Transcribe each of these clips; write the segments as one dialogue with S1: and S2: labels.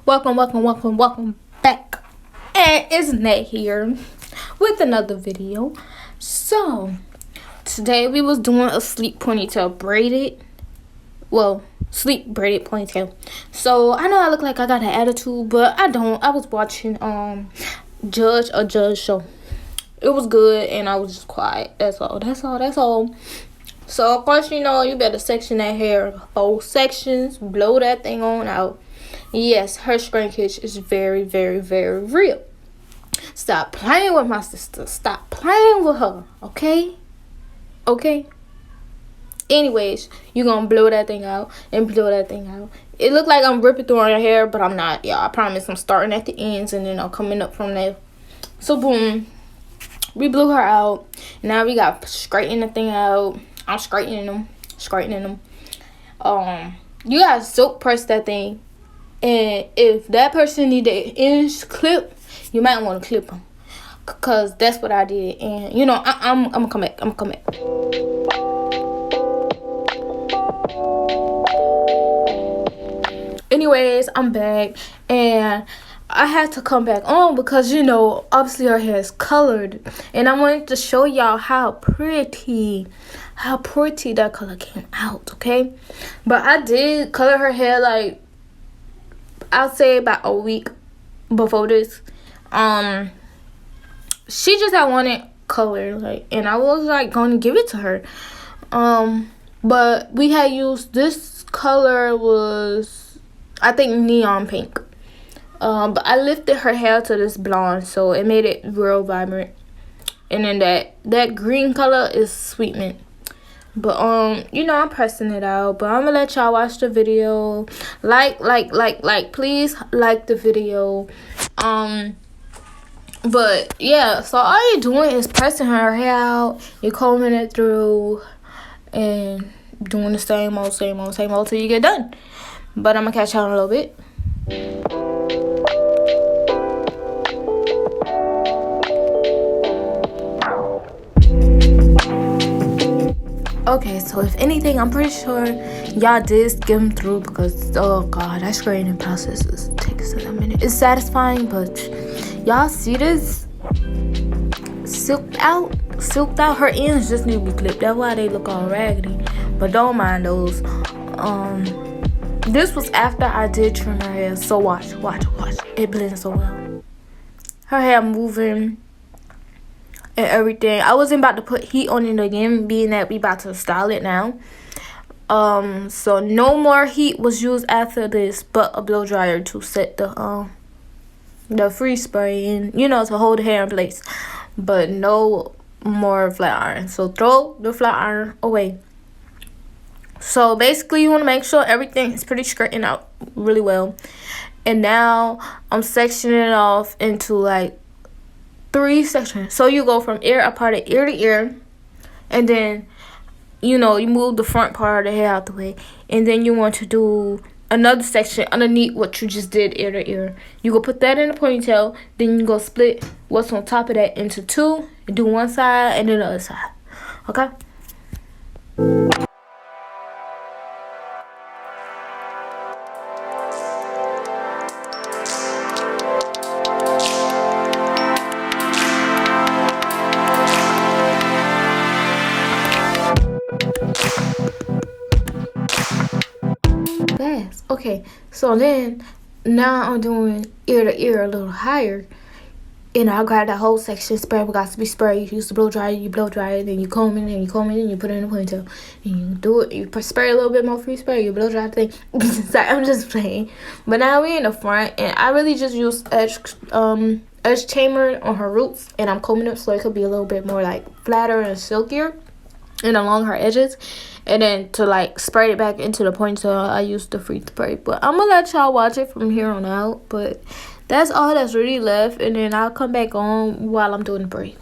S1: welcome back. And it's Nate here with another video. So today we was doing a sleep ponytail braided. Well, sleep braided ponytail. So I know I look like I got an attitude, but I don't. I was watching Judge show. It was good and I was just quiet. That's all. So of course, you know, you better section that hair 4 sections, blow that thing on out. Yes, her shrinkage is very, very, very real. Stop playing with my sister. Stop playing with her. Okay? Anyways, you gonna blow that thing out and blow that thing out. It look like I'm ripping through her hair, but I'm not. Yeah, I promise. I'm starting at the ends and then I'm coming up from there. So boom, we blew her out. Now we got straightening the thing out. I'm straightening them. You gotta silk press that thing. And if that person need the ends clip, you might want to clip them, cause that's what I did. And you know, I'm gonna come back. Anyways, I'm back, and I had to come back on because, you know, obviously her hair is colored, and I wanted to show y'all how pretty that color came out. Okay, but I did color her hair like, I'll say about a week before this. She just had wanted color, like, and I was like going to give it to her. But we had used this color was, I think, neon pink. But I lifted her hair to this blonde, so it made it real vibrant. And then that green color is sweet mint. But you know, I'm pressing it out. But I'm gonna let y'all watch the video. Like, please like the video. But yeah, so all you're doing is pressing her hair out. You're combing it through and doing the same old till you get done. But I'm gonna catch y'all in a little bit. Okay, so if anything, I'm pretty sure y'all did skim through because, oh god, that straightening process takes a minute. It's satisfying, but y'all see this? Silked out. Her ends just need to be clipped. That's why they look all raggedy. But don't mind those. This was after I did trim her hair. So watch. It blends so well. Her hair moving and everything. I wasn't about to put heat on it again, being that we about to style it now. So no more heat was used after this, but a blow dryer to set the free spray in, you know, to hold the hair in place. But no more flat iron. So throw the flat iron away. So basically, you want to make sure everything is pretty straightened out really well. And now I'm sectioning it off into like 3 sections. So you go from a part of ear to ear, and then, you know, you move the front part of the hair out the way, and then you want to do another section underneath what you just did ear to ear. You go put that in a ponytail, then you go split what's on top of that into 2 and do one side and then the other side. Okay? Okay, so then now I'm doing ear to ear a little higher, and I'll grab that whole section. Spray got to be sprayed. You use the blow dryer, then you comb it, and you put it in a ponytail, and you do it. You spray a little bit more free spray. You blow dry the thing. Sorry, I'm just playing. But now we in the front, and I really just use edge tamer on her roots, and I'm combing it so it could be a little bit more like flatter and silkier, and along her edges. And then to like spray it back into the ponytail, I used the free spray. But I'm gonna let y'all watch it from here on out. But that's all that's really left. And then I'll come back on while I'm doing the braid.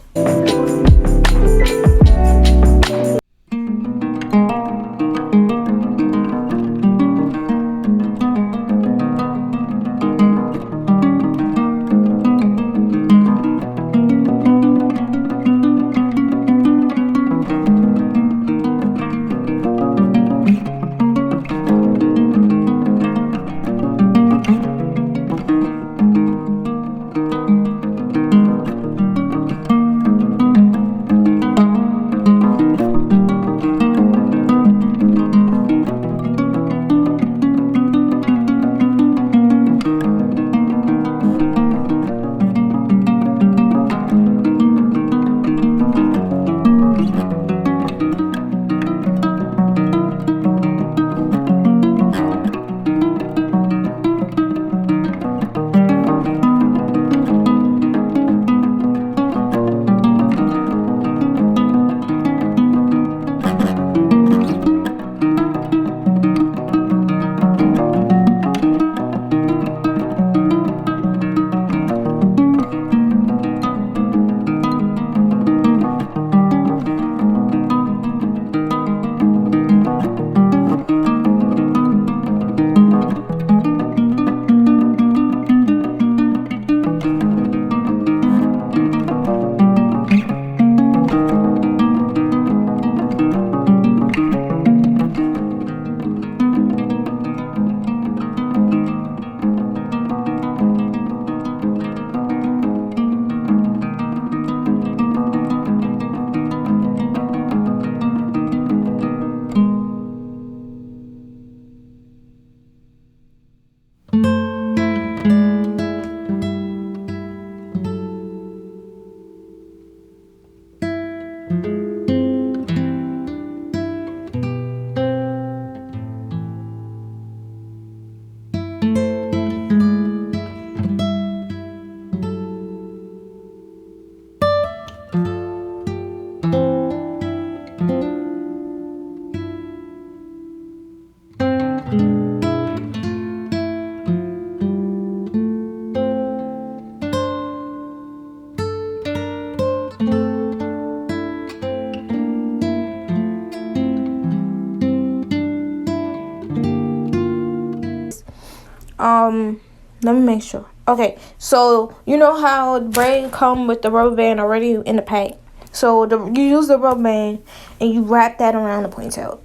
S1: Let me make sure. Okay, so you know how the braid come with the rubber band already in the pack. So you use the rubber band and you wrap that around the ponytail.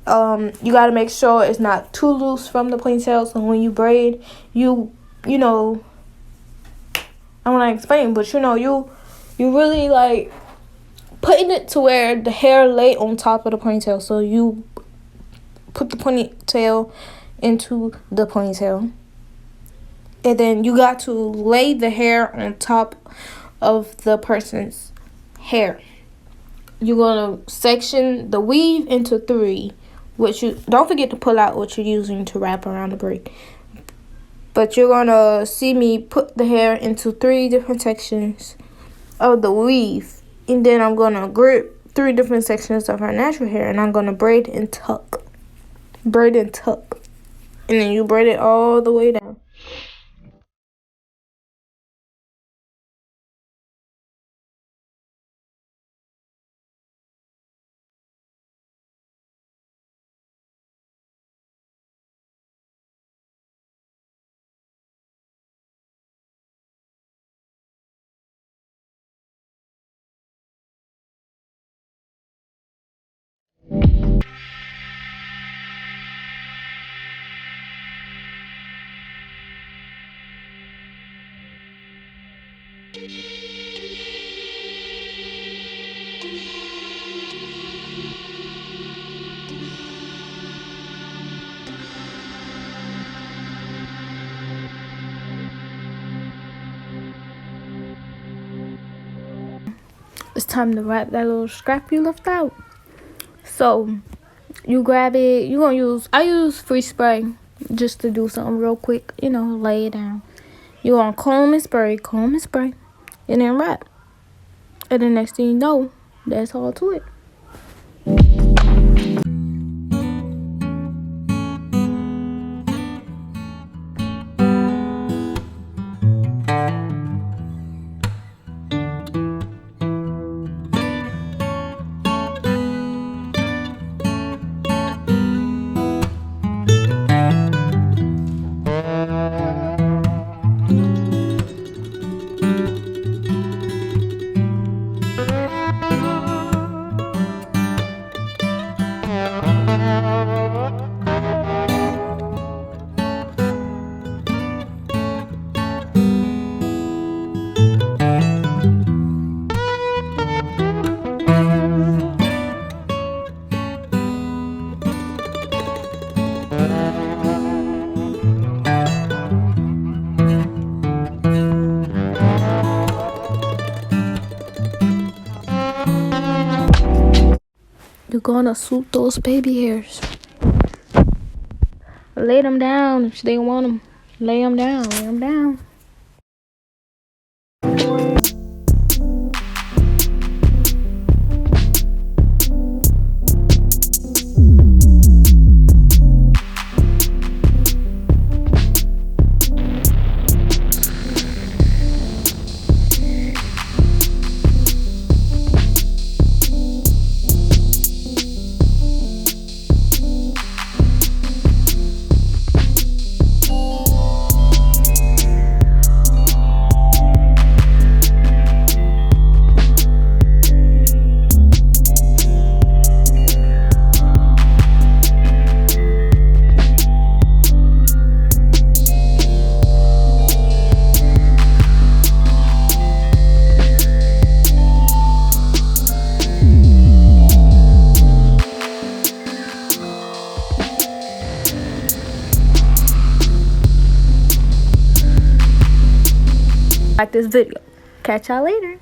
S1: You gotta make sure it's not too loose from the ponytail. So when you braid, you know, I want to explain, but you really like putting it to where the hair lay on top of the ponytail. So you put the ponytail into the ponytail. And then you got to lay the hair on top of the person's hair. You're going to section the weave into 3. Which you don't forget to pull out what you're using to wrap around the braid. But you're going to see me put the hair into 3 different sections of the weave. And then I'm going to grip 3 different sections of her natural hair. And I'm going to braid and tuck. Braid and tuck. And then you braid it all the way down. It's time to wrap that little scrap you left out. So you grab it. I use free spray just to do something real quick. Lay it down. You gonna comb and spray, and then wrap. And the next thing you know, that's all to it. You're gonna swoop those baby hairs. Lay them down if they want them. Lay them down. Like this video. Catch y'all later.